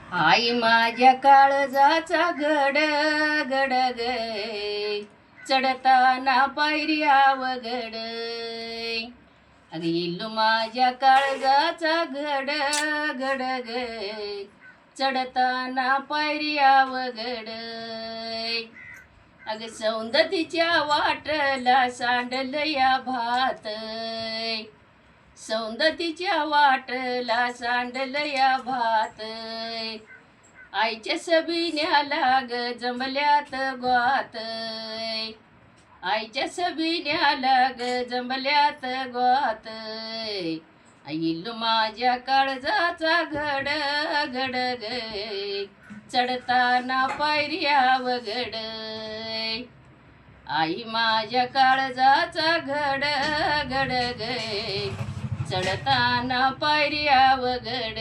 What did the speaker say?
आई माझ्या काळजाचा घड घड ग चढताना पायऱ्या वगड अग इल्लू माझ्या काळजाचा घड घड ग चढताना पायऱ्या वगड अग सौंदतीच्या वाटला सांडल या भात सौंदतीच्या वाटला सांडल या भात आईच्या सबिन्याला ग जमल्यात ग्वात आईच्या सबिन्याला ग जमल्यात ग्वात इल्लू माझ्या काळजाचा घड घड ग चढताना पायऱ्या वगड आई माझ्या काळजाचा घड घड ग चढताना पायऱ्या वगड